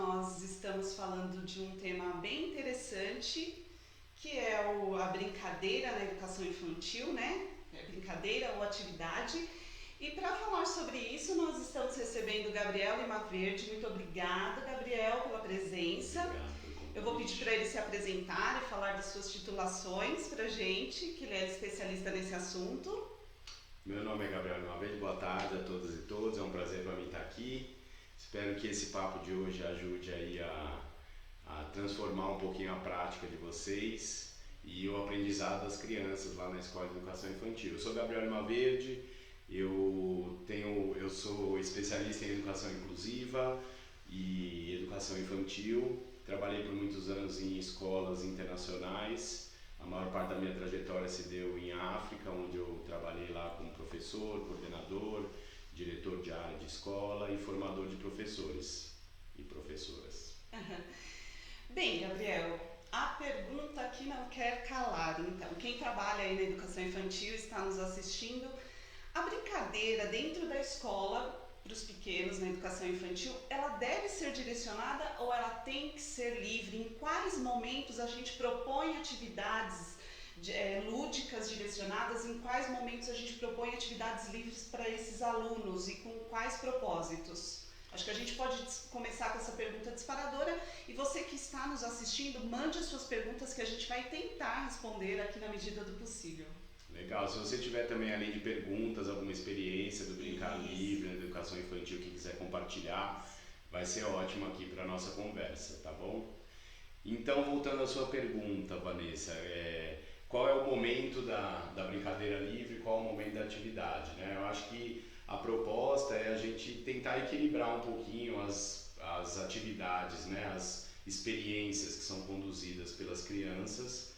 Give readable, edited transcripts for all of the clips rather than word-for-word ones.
nós estamos falando de um tema bem interessante, que é a brincadeira na educação infantil, né? Brincadeira ou atividade. E para falar sobre isso, nós estamos recebendo o Gabriel Lima Verde. Muito obrigada, Gabriel, pela presença. Obrigado. Eu vou pedir para ele se apresentar e falar das suas titulações para a gente, que ele é especialista nesse assunto. Meu nome é Gabriel Lima Verde, boa tarde a todas e todos, é um prazer para mim estar aqui. Espero que esse papo de hoje ajude aí a transformar um pouquinho a prática de vocês e o aprendizado das crianças lá na Escola de Educação Infantil. Eu sou Gabriel Lima Verde, eu sou especialista em educação inclusiva e educação infantil. Trabalhei por muitos anos em escolas internacionais. A maior parte da minha trajetória se deu em África, onde eu trabalhei lá como professor, coordenador, diretor de área de escola e formador de professores e professoras. Bem, Gabriel, a pergunta que não quer calar. Então, quem trabalha aí na educação infantil está nos assistindo. A brincadeira dentro da escola, para os pequenos na educação infantil, ela deve ser direcionada ou ela tem que ser livre? Em quais momentos a gente propõe atividades lúdicas direcionadas? Em quais momentos a gente propõe atividades livres para esses alunos e com quais propósitos? Acho que a gente pode começar com essa pergunta disparadora e você que está nos assistindo, mande as suas perguntas que a gente vai tentar responder aqui na medida do possível. Legal, se você tiver também, além de perguntas, alguma experiência do brincar livre na educação infantil que quiser compartilhar, vai ser ótimo aqui para a nossa conversa, tá bom? Então, voltando à sua pergunta, Vanessa, qual é o momento da brincadeira livre, qual é o momento da atividade, né? Eu acho que a proposta é a gente tentar equilibrar um pouquinho as atividades, né? As experiências que são conduzidas pelas crianças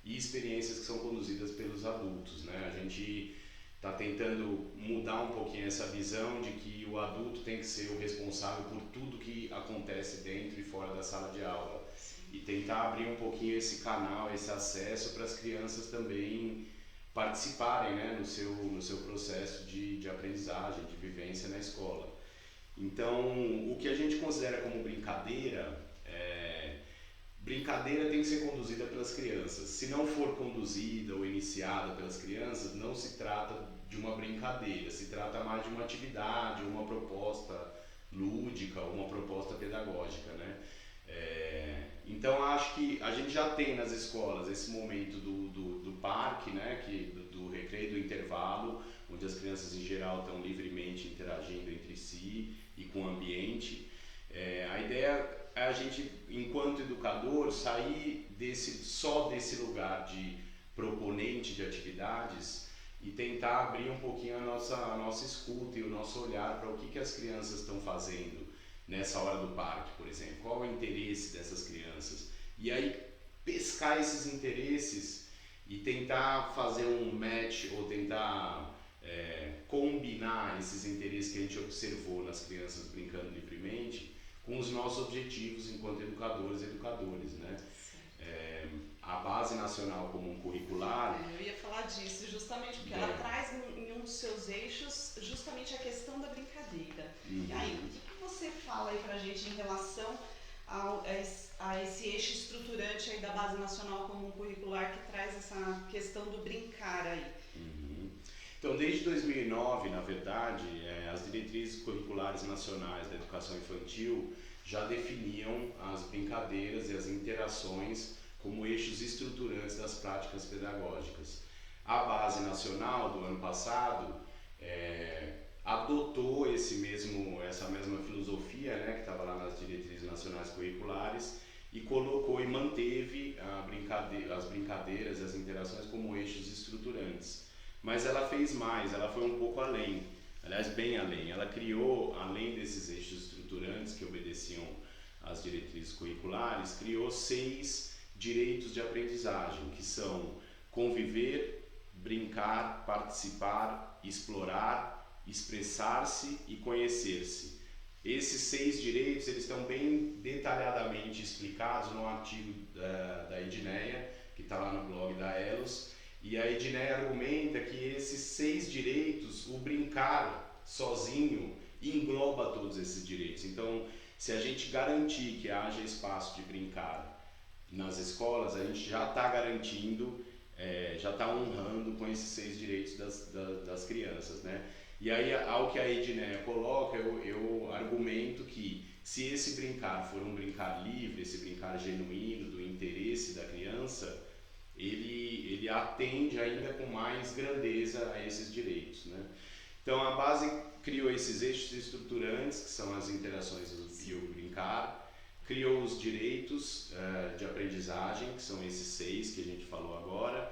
e experiências que são conduzidas pelos adultos, né? A gente está tentando mudar um pouquinho essa visão de que o adulto tem que ser o responsável por tudo que acontece dentro e fora da sala de aula. E tentar abrir um pouquinho esse canal, esse acesso para as crianças também participarem, né, no seu processo de aprendizagem, de vivência na escola. Então, o que a gente considera como brincadeira tem que ser conduzida pelas crianças. Se não for conduzida ou iniciada pelas crianças, não se trata de uma brincadeira, se trata mais de uma atividade, uma proposta lúdica, uma proposta pedagógica, né? Então acho que a gente já tem nas escolas esse momento do parque, né? Do recreio, do intervalo, onde as crianças em geral estão livremente interagindo entre si e com o ambiente. A ideia é a gente, enquanto educador, sair só desse lugar de proponente de atividades e tentar abrir um pouquinho a nossa escuta e o nosso olhar para o que as crianças estão fazendo nessa hora do parque, por exemplo. Qual é o interesse dessas crianças? E aí pescar esses interesses e tentar fazer um match ou tentar combinar esses interesses que a gente observou nas crianças brincando livremente com os nossos objetivos enquanto educadores e educadores, né? A Base Nacional Comum Curricular... Eu ia falar disso justamente porque ela traz em um dos seus eixos justamente a questão da brincadeira. E aí, o que você fala aí pra gente em relação a esse eixo estruturante aí da Base Nacional Comum Curricular que traz essa questão do brincar aí? Então, desde 2009, na verdade, as diretrizes curriculares nacionais da educação infantil já definiam as brincadeiras e as interações como eixos estruturantes das práticas pedagógicas. A Base Nacional, do ano passado, adotou essa mesma filosofia, né, que estava lá nas diretrizes nacionais curriculares e colocou e manteve as brincadeiras e as interações como eixos estruturantes. Mas ela fez mais, ela foi um pouco além, aliás, bem além. Ela criou, além desses eixos estruturantes que obedeciam às diretrizes curriculares, criou 6 direitos de aprendizagem, que são conviver, brincar, participar, explorar, expressar-se e conhecer-se. Esses 6 direitos eles estão bem detalhadamente explicados no artigo da Edneia, que está lá no blog da Elos. E a Edneia argumenta que esses 6 direitos, o brincar sozinho engloba todos esses direitos. Então, Se a gente garantir que haja espaço de brincar nas escolas, a gente já está garantindo, já está honrando com esses 6 direitos das crianças, né? E aí, ao que a Edneia coloca, eu argumento que se esse brincar for um brincar livre, esse brincar genuíno, do interesse da criança, ele atende ainda com mais grandeza a esses direitos, né? Então a base criou esses eixos estruturantes, que são as interações e o brincar, criou os direitos de aprendizagem, que são esses 6 que a gente falou agora,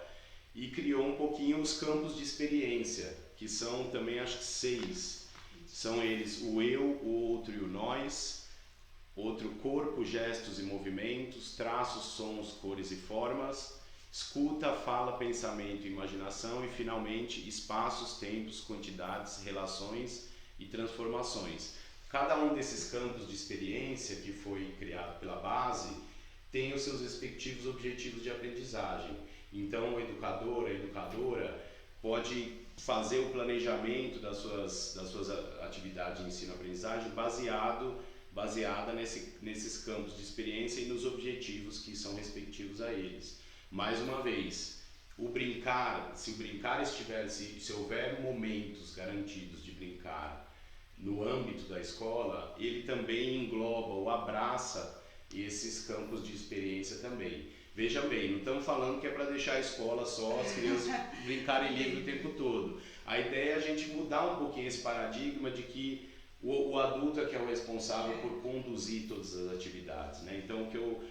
e criou um pouquinho os campos de experiência, que são também acho que 6. São eles o eu, o outro e o nós, outro corpo, gestos e movimentos, traços, sons, cores e formas, escuta, fala, pensamento e imaginação, e finalmente espaços, tempos, quantidades, relações e transformações. Cada um desses campos de experiência que foi criado pela base tem os seus respectivos objetivos de aprendizagem. Então o educador, a educadora pode fazer o planejamento das suas atividades de ensino-aprendizagem baseada nesses campos de experiência e nos objetivos que são respectivos a eles. Mais uma vez, se o brincar estiver, se houver momentos garantidos de brincar no âmbito da escola, ele também engloba ou abraça esses campos de experiência também. Veja bem, não estamos falando que é para deixar a escola só, as crianças brincarem livre o tempo todo. A ideia é a gente mudar um pouquinho esse paradigma de que o adulto é que é o responsável por conduzir todas as atividades, né? Então, o que eu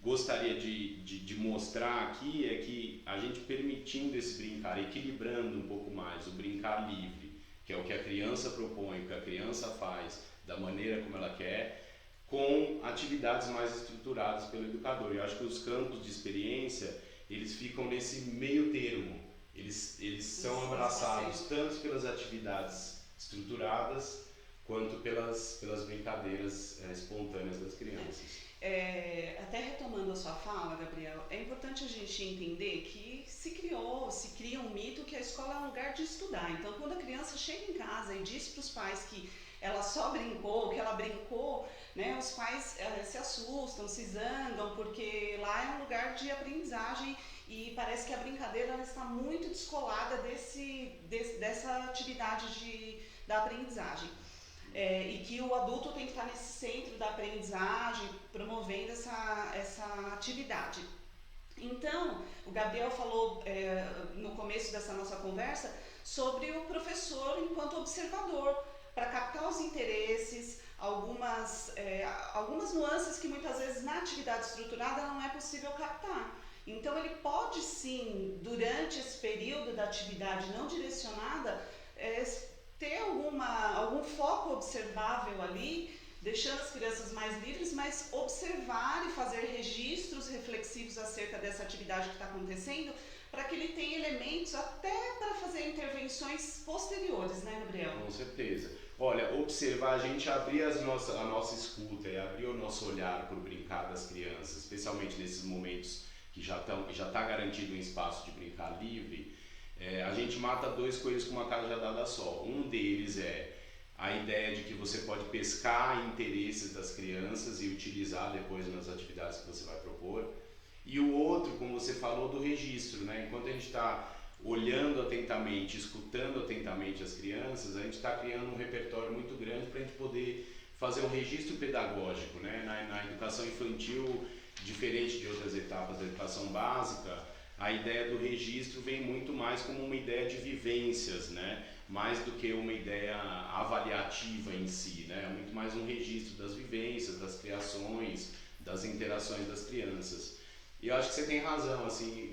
gostaria de mostrar aqui é que a gente permitindo esse brincar, equilibrando um pouco mais o brincar livre, que é o que a criança propõe, o que a criança faz, da maneira como ela quer, com atividades mais estruturadas pelo educador. Eu acho que os campos de experiência, eles ficam nesse meio termo, eles são abraçados tanto pelas atividades estruturadas quanto pelas brincadeiras espontâneas das crianças. Até retomando a sua fala, Gabriel, é importante a gente entender que se cria um mito que a escola é um lugar de estudar. Então, quando a criança chega em casa e diz para os pais que ela só brincou, que ela brincou, né, os pais se assustam, se zangam, porque lá é um lugar de aprendizagem e parece que a brincadeira ela está muito descolada dessa atividade da aprendizagem. E que o adulto tem que estar nesse centro da aprendizagem, promovendo essa atividade. Então, o Gabriel falou no começo dessa nossa conversa sobre o professor enquanto observador, para captar os interesses, algumas nuances que muitas vezes na atividade estruturada não é possível captar. Então, ele pode sim, durante esse período da atividade não direcionada, ter algum foco observável ali, deixando as crianças mais livres, mas observar e fazer registros reflexivos acerca dessa atividade que está acontecendo, para que ele tenha elementos até para fazer intervenções posteriores, né, Gabriel? Com certeza. Olha, observar, a gente abrir a nossa escuta e abrir o nosso olhar para o brincar das crianças, especialmente nesses momentos que já está garantido um espaço de brincar livre, a gente mata 2 coelhos com uma cajadada só. Um deles é a ideia de que você pode pescar interesses das crianças e utilizar depois nas atividades que você vai propor. E o outro, como você falou, do registro, né? Enquanto a gente está olhando atentamente, escutando atentamente as crianças, a gente está criando um repertório muito grande para a gente poder fazer um registro pedagógico, né? Na educação infantil, diferente de outras etapas da educação básica, a ideia do registro vem muito mais como uma ideia de vivências, né? Mais do que uma ideia avaliativa em si, né? É muito mais um registro das vivências, das criações, das interações das crianças. E eu acho que você tem razão, assim,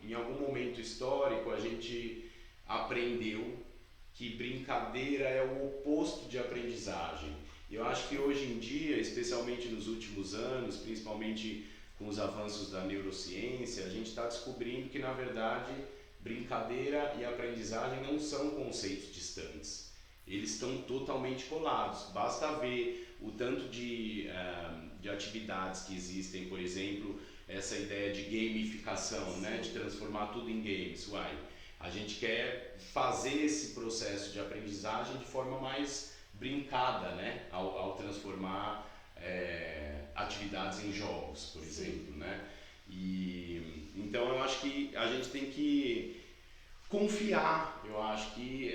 em algum momento histórico a gente aprendeu que brincadeira é o oposto de aprendizagem. Eu acho que hoje em dia, especialmente nos últimos anos, principalmente com os avanços da neurociência, a gente está descobrindo que, na verdade, brincadeira e aprendizagem não são conceitos distantes. Eles estão totalmente colados. Basta ver o tanto de atividades que existem, por exemplo, essa ideia de gamificação, né? De transformar tudo em games. A gente quer fazer esse processo de aprendizagem de forma mais brincada, né? Ao transformar transformar atividades em jogos, por exemplo, né? E então eu acho que a gente tem que confiar. Eu acho que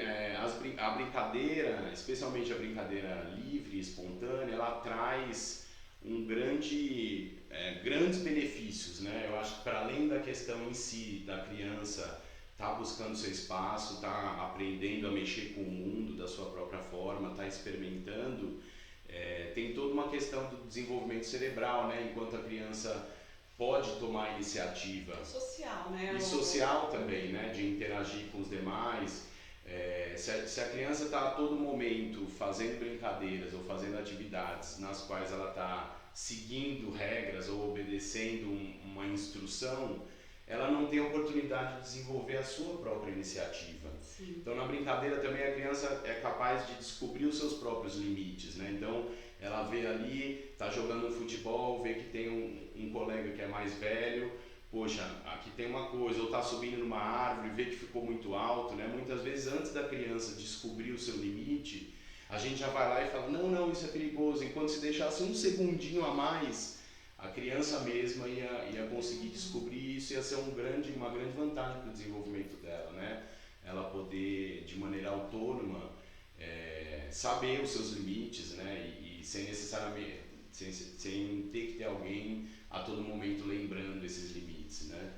a brincadeira, especialmente a brincadeira livre, espontânea, ela traz grandes benefícios, né? Eu acho que para além da questão em si da criança tá buscando seu espaço, tá aprendendo a mexer com o mundo da sua própria forma, tá experimentando, tem toda uma questão do desenvolvimento cerebral, né? Enquanto a criança pode tomar iniciativa. Social, né? E social também, né? De interagir com os demais. Se a criança está a todo momento fazendo brincadeiras ou fazendo atividades nas quais ela está seguindo regras ou obedecendo uma instrução, ela não tem a oportunidade de desenvolver a sua própria iniciativa. Sim. Então, na brincadeira também a criança é capaz de descobrir os seus próprios limites, né? Então, ela vê ali, está jogando um futebol, vê que tem um colega que é mais velho, poxa, aqui tem uma coisa, ou está subindo numa árvore, vê que ficou muito alto, né? Muitas vezes antes da criança descobrir o seu limite, a gente já vai lá e fala, não, isso é perigoso. Enquanto se deixasse um segundinho a mais, a criança mesma ia conseguir descobrir isso, ia ser uma grande vantagem para o desenvolvimento dela, né? Ela poder, de maneira autônoma, saber os seus limites, né? E sem necessariamente, sem ter que ter alguém a todo momento lembrando esses limites, né?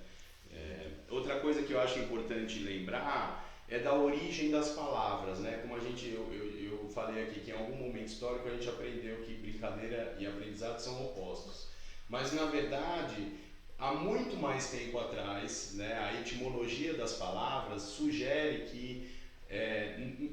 Outra coisa que eu acho importante lembrar é da origem das palavras, né? Como eu falei aqui, que em algum momento histórico a gente aprendeu que brincadeira e aprendizado são opostos. Mas, na verdade, há muito mais tempo atrás, né, a etimologia das palavras sugere que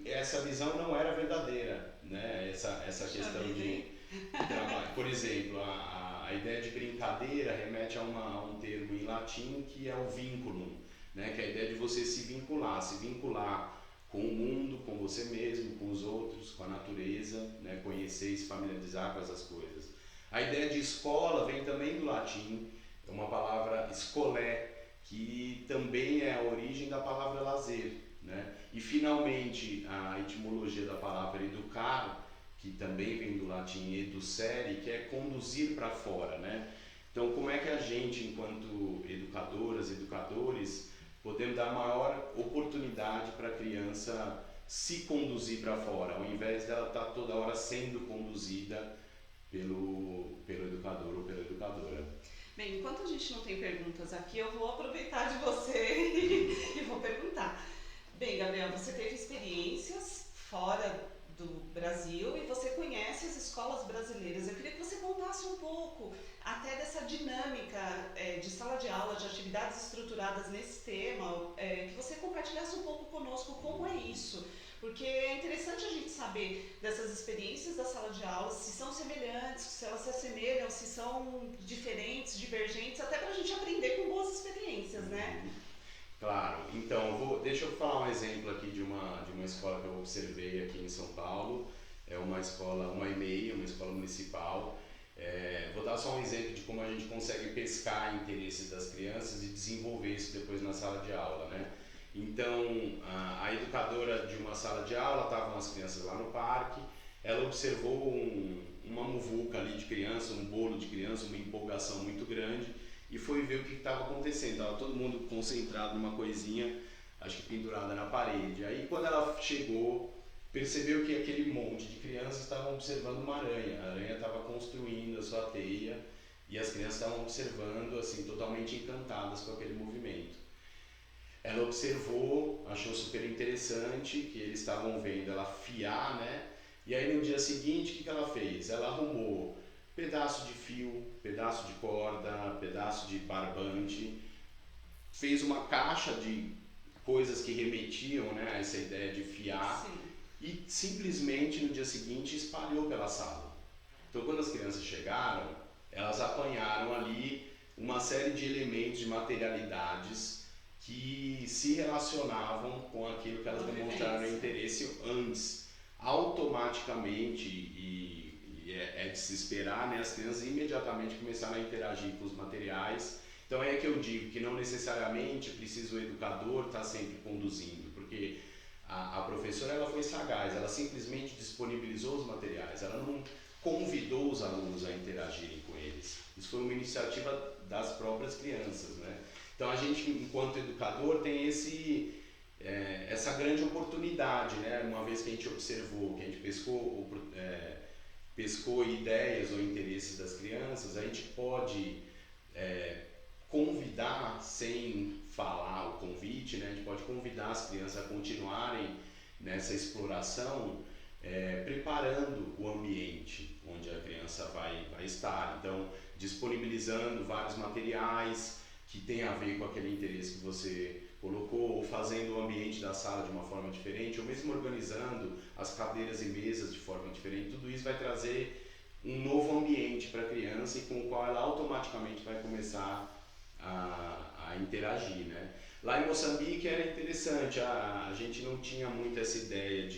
essa visão não era verdadeira, né? Essa questão de trabalho. Por exemplo, a ideia de brincadeira remete a um termo em latim que é o vínculo, né? Que é a ideia de você se vincular com o mundo, com você mesmo, com os outros, com a natureza, né? Conhecer e se familiarizar com essas coisas. A ideia de escola vem também do latim, é uma palavra escolé, que também é a origem da palavra lazer, né? E finalmente a etimologia da palavra educar, que também vem do latim educere, que é conduzir para fora, né? Então, como é que a gente, enquanto educadoras, educadores, podemos dar maior oportunidade para a criança se conduzir para fora, ao invés dela estar toda hora sendo conduzida pelo educador ou pela educadora? Bem, enquanto a gente não tem perguntas aqui, eu vou aproveitar de você e vou perguntar. Bem, Gabriel, você teve experiências fora do Brasil e você conhece as escolas brasileiras. Eu queria que você contasse um pouco até dessa dinâmica de sala de aula, de atividades estruturadas nesse tema, que você compartilhasse um pouco conosco como é isso. Porque é interessante a gente saber dessas experiências da sala de aula, se são semelhantes, se elas se assemelham, se são diferentes, divergentes, até para a gente aprender com boas experiências, né? Claro. Então, deixa eu falar um exemplo aqui de uma escola que eu observei aqui em São Paulo. É uma escola, uma EMEI, uma escola municipal. Vou dar só um exemplo de como a gente consegue pescar interesses das crianças e desenvolver isso depois na sala de aula, né? Então, a educadora de uma sala de aula, estavam as crianças lá no parque, ela observou uma muvuca ali de criança, um bolo de criança, uma empolgação muito grande, e foi ver o que estava acontecendo. Estava todo mundo concentrado numa coisinha, acho que pendurada na parede. Aí, quando ela chegou, percebeu que aquele monte de crianças estavam observando uma aranha. A aranha estava construindo a sua teia e as crianças estavam observando, assim, totalmente encantadas com aquele movimento. Ela observou, achou super interessante que eles estavam vendo ela fiar, né? E aí no dia seguinte, o que ela fez? Ela arrumou pedaço de fio, pedaço de corda, pedaço de barbante, fez uma caixa de coisas que remetiam, né, a essa ideia de fiar. Sim. E simplesmente no dia seguinte espalhou pela sala. Então quando as crianças chegaram, elas apanharam ali uma série de elementos, de materialidades que se relacionavam com aquilo que elas demonstraram interesse antes. Automaticamente, e é de se esperar, né, as crianças imediatamente começaram a interagir com os materiais. Então é que eu digo que não necessariamente precisa o educador estar sempre conduzindo, porque a professora ela foi sagaz, ela simplesmente disponibilizou os materiais, ela não, convidou os alunos a interagirem com eles. Isso foi uma iniciativa das próprias crianças, né? Então a gente, enquanto educador, tem essa grande oportunidade, né? Uma vez que a gente observou, que a gente pescou ideias ou interesses das crianças, a gente pode convidar, sem falar o convite, né? A gente pode convidar as crianças a continuarem nessa exploração, preparando o ambiente onde a criança vai estar. Então, disponibilizando vários materiais que tem a ver com aquele interesse que você colocou, ou fazendo o ambiente da sala de uma forma diferente, ou mesmo organizando as cadeiras e mesas de forma diferente. Tudo isso vai trazer um novo ambiente para a criança e com o qual ela automaticamente vai começar a interagir, né? Lá em Moçambique era interessante, a gente não tinha muito essa ideia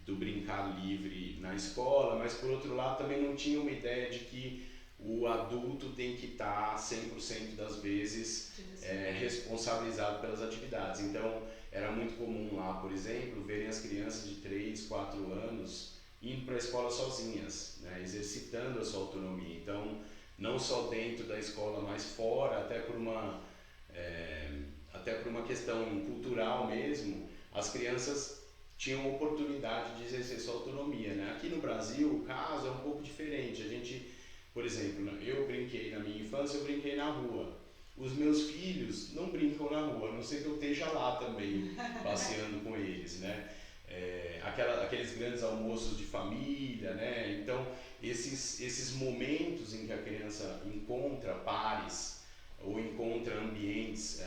do brincar livre na escola, mas por outro lado também não tinha uma ideia de que o adulto tem que estar 100% das vezes responsabilizado pelas atividades. Então era muito comum lá, por exemplo, verem as crianças de 3, 4 anos indo para a escola sozinhas, né, exercitando a sua autonomia. Então, não só dentro da escola, mas fora, até por uma questão cultural mesmo, as crianças tinham oportunidade de exercer sua autonomia, né? Aqui no Brasil o caso é um pouco diferente. A gente, por exemplo, eu brinquei na minha infância, eu brinquei na rua. Os meus filhos não brincam na rua, a não ser que eu esteja lá também, passeando com eles, né? Aqueles grandes almoços de família, né? Então, esses momentos em que a criança encontra pares ou encontra ambientes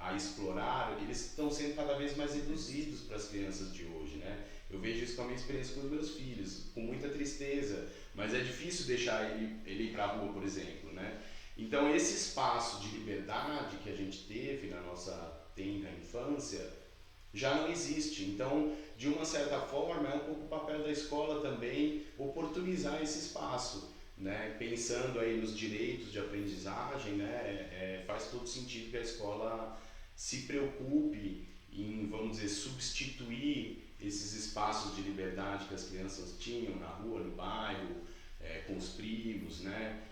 a explorar, eles estão sendo cada vez mais reduzidos para as crianças de hoje, né? Eu vejo isso com a minha experiência com os meus filhos, com muita tristeza, mas é difícil deixar ele ir para a rua, por exemplo, né? Então, esse espaço de liberdade que a gente teve na nossa tenra infância já não existe. Então, de uma certa forma, é um pouco o papel da escola também oportunizar esse espaço, né? Pensando aí nos direitos de aprendizagem, né? Faz todo sentido que a escola se preocupe em, vamos dizer, substituir esses espaços de liberdade que as crianças tinham na rua, no bairro, com os primos, né?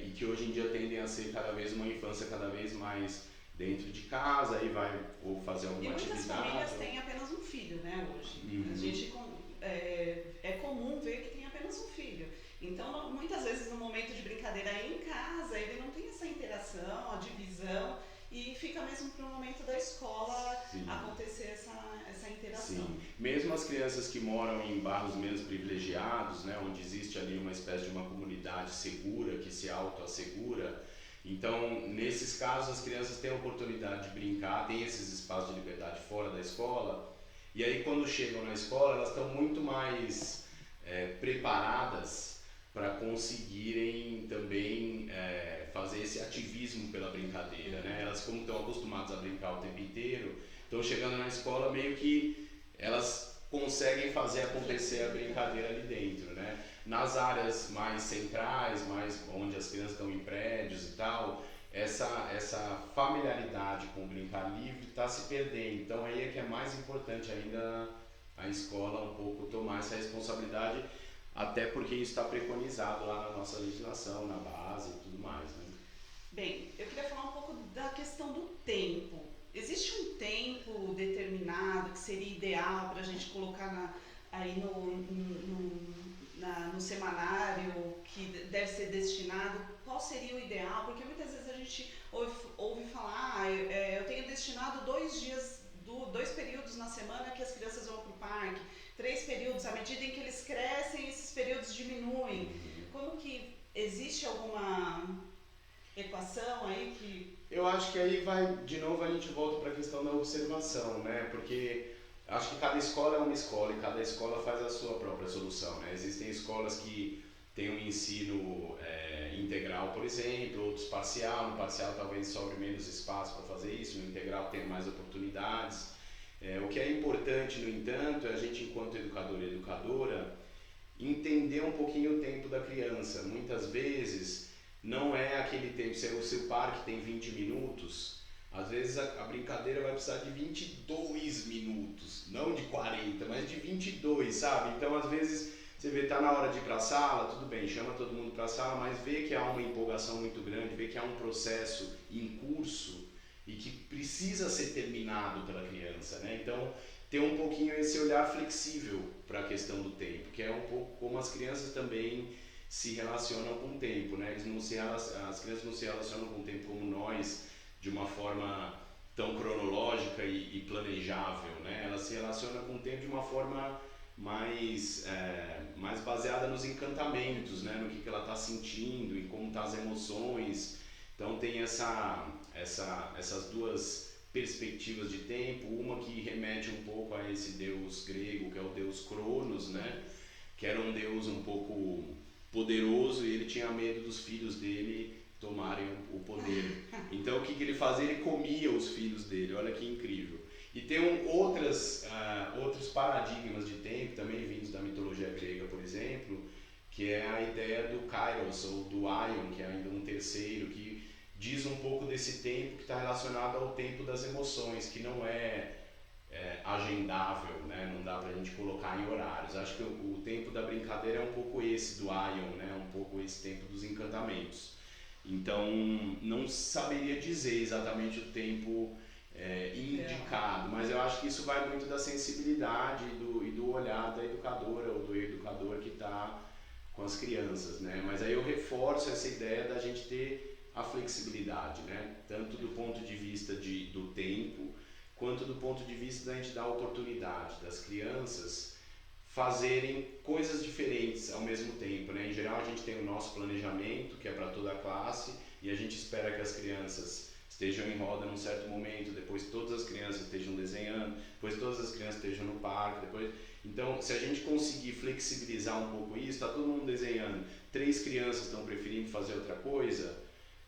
E que hoje em dia tendem a ser cada vez uma infância cada vez mais dentro de casa, aí vai ou fazer alguma atividade. E muitas famílias têm apenas um filho, né, hoje. Uhum. A gente é comum ver que tem apenas um filho. Então, muitas vezes no momento de brincadeira aí em casa, ele não tem essa interação, a divisão, e fica mesmo para o momento da escola Sim. acontecer essa interação. Sim. Mesmo as crianças que moram em bairros menos privilegiados, né, onde existe ali uma espécie de uma comunidade segura, que se autoassegura, então, nesses casos, as crianças têm a oportunidade de brincar, têm esses espaços de liberdade fora da escola, e aí quando chegam na escola, elas estão muito mais preparadas para conseguirem também fazer esse ativismo pela brincadeira, né? Elas, como estão acostumadas a brincar o tempo inteiro, estão chegando na escola meio que elas conseguem fazer acontecer a brincadeira ali dentro, né? Nas áreas mais centrais, mais onde as crianças estão em prédios e tal, essa familiaridade com o brincar livre está se perdendo. Então aí é que é mais importante ainda a escola um pouco tomar essa responsabilidade, até porque isso está preconizado lá na nossa legislação, na base e tudo mais, né? Bem, eu queria falar um pouco da questão do tempo. Existe um tempo determinado que seria ideal para a gente colocar aí no semanário, que deve ser destinado? Qual seria o ideal? Porque muitas vezes a gente ouve falar, eu tenho destinado 2 períodos na semana que as crianças vão para o parque, 3 períodos, à medida em que eles crescem, esses períodos diminuem. Como que existe alguma equação aí que... Eu acho que aí de novo a gente volta para a questão da observação, né? Porque acho que cada escola é uma escola e cada escola faz a sua própria solução, né? Existem escolas que têm um ensino integral, por exemplo, outros parcial. No parcial talvez sobre menos espaço para fazer isso, no integral tem mais oportunidades. O que é importante, no entanto, é a gente, enquanto educador e educadora, entender um pouquinho o tempo da criança. Muitas vezes não é aquele tempo, se o seu parque tem 20 minutos, às vezes a brincadeira vai precisar de 22 minutos, não de 40, mas de 22, sabe? Então, às vezes, Você vê, tá na hora de ir para a sala, tudo bem, chama todo mundo para a sala, mas vê que há uma empolgação muito grande, vê que há um processo em curso e que precisa ser terminado pela criança, né? Então, ter um pouquinho esse olhar flexível para a questão do tempo, que é um pouco como as crianças também se relacionam com o tempo, né? As crianças não se relacionam com o tempo como nós, de uma forma tão cronológica e planejável, né? Elas se relacionam com o tempo de uma forma mais baseada nos encantamentos, né? No que ela está sentindo, em como estão as emoções. Então tem essas duas perspectivas de tempo, uma que remete um pouco a esse deus grego, que é o deus Cronos, né? Que era um deus um pouco poderoso e ele tinha medo dos filhos dele tomarem o poder. Então o que ele fazia? Ele comia os filhos dele, olha que incrível. E tem outros paradigmas de tempo, também vindos da mitologia grega, por exemplo, que é a ideia do Kairos, ou do Aion, que é ainda um terceiro, que diz um pouco desse tempo que está relacionado ao tempo das emoções, que não é agendável, né? Não dá pra gente colocar em horários. Acho que o tempo da brincadeira é um pouco esse do Aion, né? Um pouco esse tempo dos encantamentos. Então, não saberia dizer exatamente o tempo indicado, mas eu acho que isso vai muito da sensibilidade e do olhar da educadora ou do educador que está com as crianças, né? Mas aí eu reforço essa ideia da gente ter a flexibilidade, né? Tanto do ponto de vista do tempo, quanto do ponto de vista da gente dar a oportunidade das crianças fazerem coisas diferentes ao mesmo tempo, né? Em geral a gente tem o nosso planejamento, que é para toda a classe, e a gente espera que as crianças estejam em roda num certo momento, depois todas as crianças estejam desenhando, depois todas as crianças estejam no parque, depois... Então, se a gente conseguir flexibilizar um pouco isso, está todo mundo desenhando, 3 crianças estão preferindo fazer outra coisa,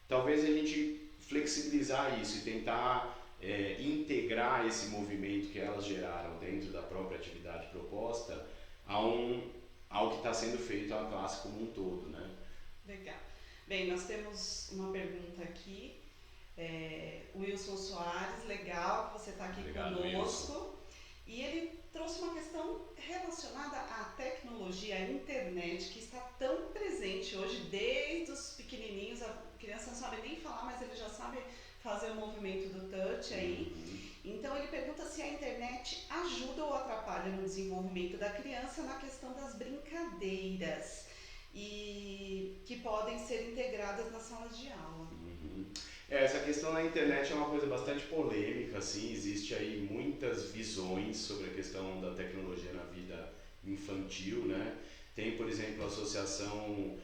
talvez a gente flexibilizar isso e tentar integrar esse movimento que elas geraram dentro da própria atividade proposta ao que está sendo feito à classe como um todo, né? Legal. Bem, nós temos uma pergunta aqui. Wilson Soares, legal que você está aqui conosco. Wilson. E ele trouxe uma questão relacionada à tecnologia, à internet, que está tão presente hoje, desde os pequenininhos. A criança não sabe nem falar, mas ele já sabe fazer o movimento do touch aí. Então ele pergunta se a internet ajuda ou atrapalha no desenvolvimento da criança na questão das brincadeiras e que podem ser integradas nas salas de aula. Essa questão da internet é uma coisa bastante polêmica, assim, existe aí muitas visões sobre a questão da tecnologia na vida infantil, né? Tem, por exemplo, a Associação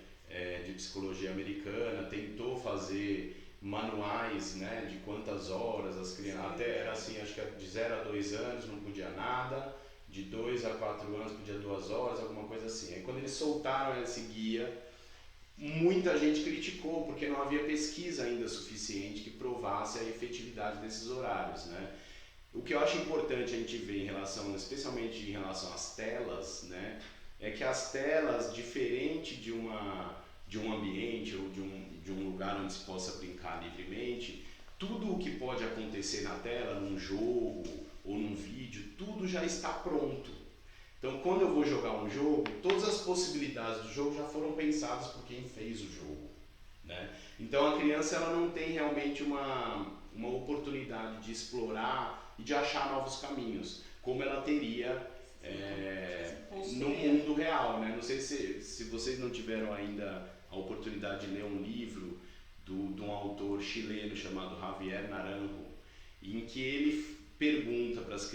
de Psicologia Americana, tentou fazer manuais, né, de quantas horas as crianças, até era assim, acho que de 0 a 2 anos não podia nada, de 2 a 4 anos podia 2 horas, alguma coisa assim. Aí quando eles soltaram esse guia, muita gente criticou porque não havia pesquisa ainda suficiente que provasse a efetividade desses horários, né? O que eu acho importante a gente ver em relação, especialmente em relação às telas, né, é que as telas, diferente de um ambiente ou de um lugar onde se possa brincar livremente, tudo o que pode acontecer na tela, num jogo ou num vídeo, tudo já está pronto. Então, quando eu vou jogar um jogo, todas as possibilidades do jogo já foram pensadas por quem fez o jogo, né? Então, a criança ela não tem realmente uma oportunidade de explorar e de achar novos caminhos, como ela teria no mundo real, né? Não sei se vocês não tiveram ainda a oportunidade de ler um livro de um autor chileno chamado Javier Naranjo, em que ele perguntou para as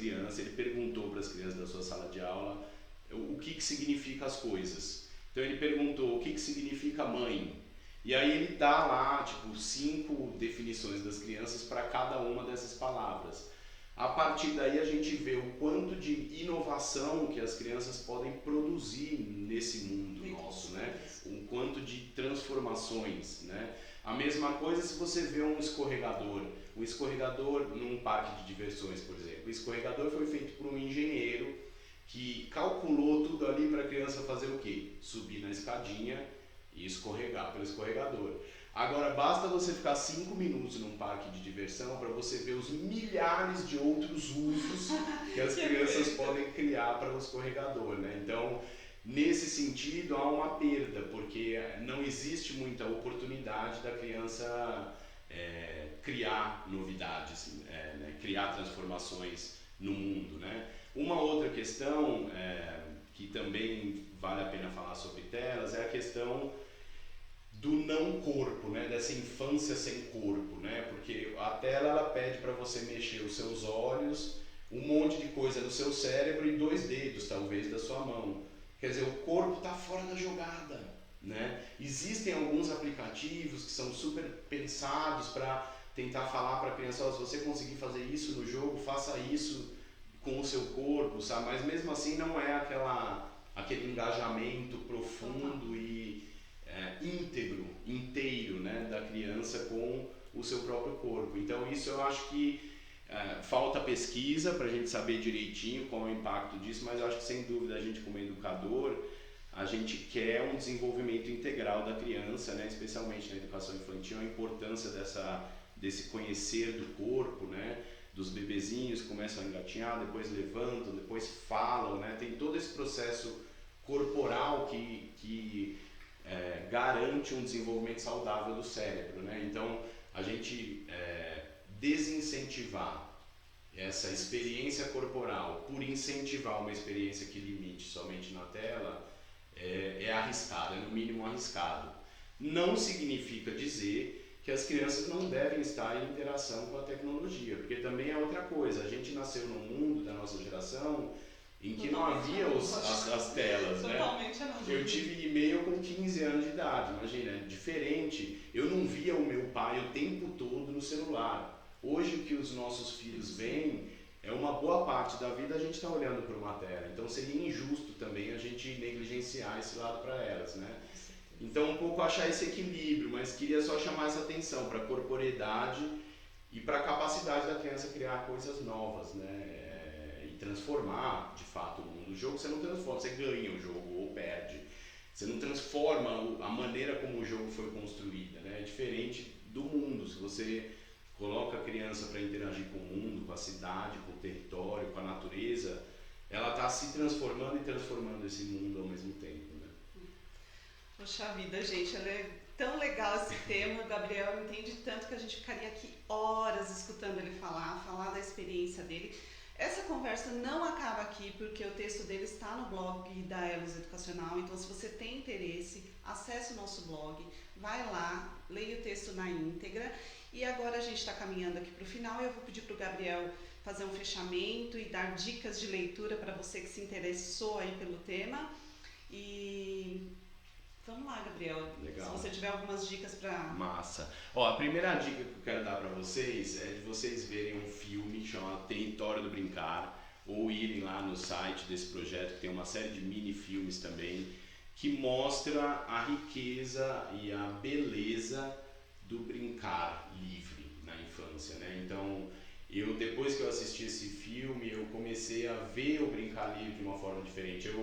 crianças da sua sala de aula o que significa as coisas. Então ele perguntou o que significa mãe. E aí ele dá lá, 5 definições das crianças para cada uma dessas palavras. A partir daí a gente vê o quanto de inovação que as crianças podem produzir nesse mundo nosso, né? O quanto de transformações, né? A mesma coisa se você vê um escorregador. O escorregador num parque de diversões, por exemplo. O escorregador foi feito por um engenheiro que calculou tudo ali para a criança fazer o quê? Subir na escadinha e escorregar pelo escorregador. Agora, basta você ficar 5 minutos num parque de diversão para você ver os milhares de outros usos que as crianças podem criar para o escorregador, né? Então, Nesse sentido, há uma perda, porque não existe muita oportunidade da criança criar novidades, né? Criar transformações no mundo, né? Uma outra questão que também vale a pena falar sobre telas é a questão do não corpo, né? Dessa infância sem corpo, né? Porque a tela ela pede para você mexer os seus olhos, um monte de coisa no seu cérebro e 2 dedos talvez da sua mão. Quer dizer, o corpo está fora da jogada, né? Existem alguns aplicativos que são super pensados para tentar falar para a criança, oh, se você conseguir fazer isso no jogo, faça isso com o seu corpo, sabe? Mas mesmo assim não é aquele engajamento profundo e inteiro, né, da criança com o seu próprio corpo. Então isso eu acho que falta pesquisa para a gente saber direitinho qual é o impacto disso, mas eu acho que sem dúvida a gente como educador, a gente quer um desenvolvimento integral da criança, né, especialmente na educação infantil, a importância desse conhecer do corpo, né, dos bebezinhos que começam a engatinhar, depois levantam, depois falam, né, tem todo esse processo corporal que garante um desenvolvimento saudável do cérebro, né? Então a gente desincentivar essa experiência corporal por incentivar uma experiência que limite somente na tela é arriscado, é no mínimo arriscado. Não significa dizer que as crianças não devem estar em interação com a tecnologia, porque também é outra coisa. A gente nasceu num mundo da nossa geração em que não havia as telas, né? Eu tive e-mail com 15 anos de idade, imagina, é diferente. Eu não via o meu pai o tempo todo no celular. Hoje o que os nossos filhos veem é uma boa parte da vida a gente está olhando para uma tela. Então seria injusto também a gente negligenciar esse lado para elas, né? Então um pouco achar esse equilíbrio, mas queria só chamar essa atenção para a corporeidade e para a capacidade da criança criar coisas novas, né? Transformar de fato o mundo. O jogo você não transforma, você ganha o jogo ou perde. Você não transforma a maneira como o jogo foi construída, né? É diferente do mundo. Se você coloca a criança para interagir com o mundo, com a cidade, com o território, com a natureza, ela está se transformando e transformando esse mundo ao mesmo tempo, né? Poxa vida, gente, é tão legal esse tema. O Gabriel entende tanto que a gente ficaria aqui horas escutando ele falar da experiência dele. Essa conversa não acaba aqui porque o texto dele está no blog da Elos Educacional, então se você tem interesse, acesse o nosso blog, vai lá, leia o texto na íntegra. E agora a gente está caminhando aqui para o final e eu vou pedir para o Gabriel fazer um fechamento e dar dicas de leitura para você que se interessou aí pelo tema. E vamos lá, Gabriel. Legal. Se você tiver algumas dicas para... Massa. Ó, a primeira dica que eu quero dar para vocês é de vocês verem um filme chamado Território do Brincar, ou irem lá no site desse projeto, que tem uma série de mini-filmes também, que mostra a riqueza e a beleza do brincar livre na infância, né? Então, depois que eu assisti esse filme, eu comecei a ver o brincar livre de uma forma diferente.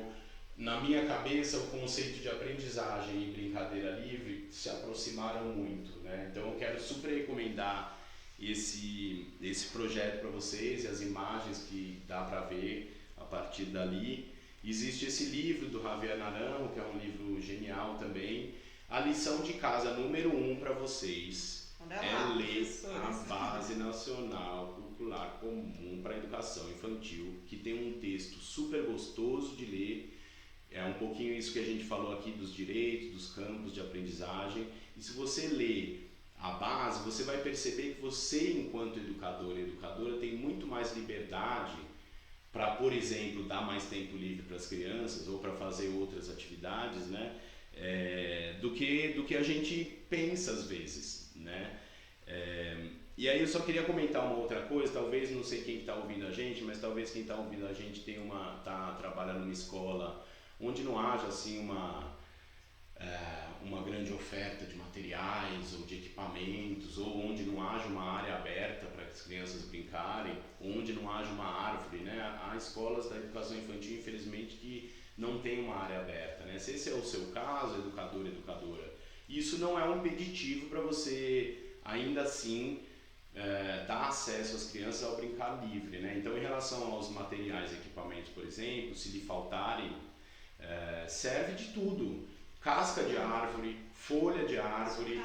Na minha cabeça, o conceito de aprendizagem e brincadeira livre se aproximaram muito, né? Então eu quero super recomendar esse projeto para vocês e as imagens que dá para ver a partir dali. Existe esse livro do Javier Naranjo, que é um livro genial também. A lição de casa número 1 para vocês é ler a Base Nacional Curricular Comum para a Educação Infantil, que tem um texto super gostoso de ler. É um pouquinho isso que a gente falou aqui dos direitos, dos campos de aprendizagem. E se você lê a base, você vai perceber que você, enquanto educador e educadora, tem muito mais liberdade para, por exemplo, dar mais tempo livre para as crianças ou para fazer outras atividades, né? Do que a gente pensa às vezes, né? E aí eu só queria comentar uma outra coisa, talvez, não sei quem está ouvindo a gente, mas talvez quem está ouvindo a gente está trabalhando numa escola onde não haja assim uma grande oferta de materiais ou de equipamentos, ou onde não haja uma área aberta para as crianças brincarem, onde não haja uma árvore, né? Há escolas da educação infantil, infelizmente, que não tem uma área aberta, né? Se esse é o seu caso, educador, educadora, isso não é um impeditivo para você, ainda assim, dar acesso às crianças ao brincar livre, né? Então, em relação aos materiais e equipamentos, por exemplo, se lhe faltarem, serve de tudo. Casca de árvore, folha de árvore,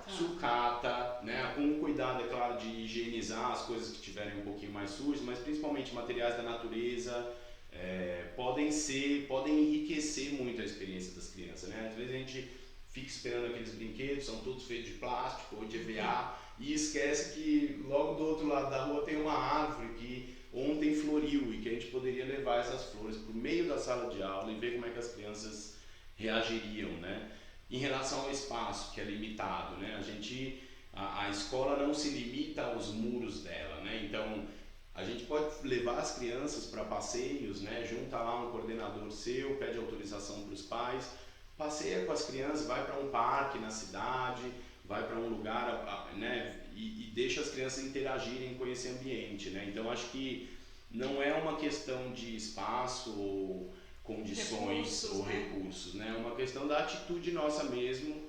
sucata, né? Com cuidado, é claro, de higienizar as coisas que estiverem um pouquinho mais sujas, mas principalmente materiais da natureza, podem enriquecer muito a experiência das crianças, né? Às vezes a gente fica esperando aqueles brinquedos, são todos feitos de plástico ou de EVA, e esquece que logo do outro lado da rua tem uma árvore que ontem floriu e que a gente poderia levar essas flores para o meio da sala de aula e ver como é que as crianças reagiriam, né? Em relação ao espaço, que é limitado, né? A escola não se limita aos muros dela, né? Então, a gente pode levar as crianças para passeios, né? Junta lá um coordenador seu, pede autorização para os pais, passeia com as crianças, vai para um parque na cidade, vai para um lugar, né? E deixa as crianças interagirem com esse ambiente, né? Então, acho que não é uma questão de espaço ou condições ou recursos, né? É uma questão da atitude nossa mesmo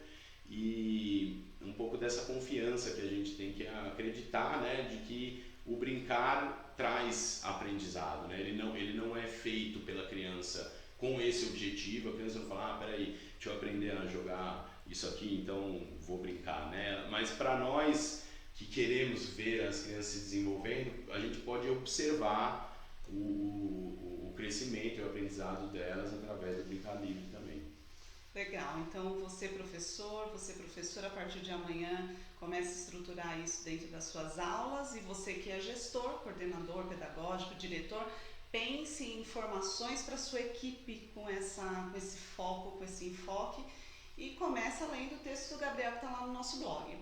e um pouco dessa confiança que a gente tem que acreditar, né? De que o brincar traz aprendizado, né? Ele não é feito pela criança com esse objetivo. A criança não fala, peraí, deixa eu aprender a jogar isso aqui, então vou brincar, né? Mas para nós que queremos ver as crianças se desenvolvendo, a gente pode observar o crescimento e o aprendizado delas através do brincar livre também. Legal, então você professora, a partir de amanhã comece a estruturar isso dentro das suas aulas, e você que é gestor, coordenador pedagógico, diretor, pense em informações para a sua equipe com esse foco, com esse enfoque, e comece lendo o texto do Gabriel que está lá no nosso blog.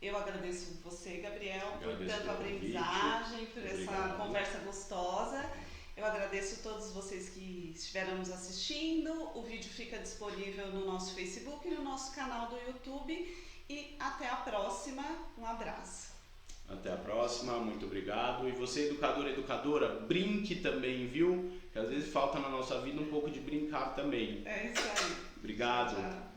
Eu agradeço você, Gabriel, por tanta aprendizagem, por essa conversa gostosa. Eu agradeço a todos vocês que estiveram nos assistindo. O vídeo fica disponível no nosso Facebook e no nosso canal do YouTube. E até a próxima. Um abraço. Até a próxima, muito obrigado. E você, educador e educadora, brinque também, viu? Que às vezes falta na nossa vida um pouco de brincar também. É isso aí. Obrigado. Tchau.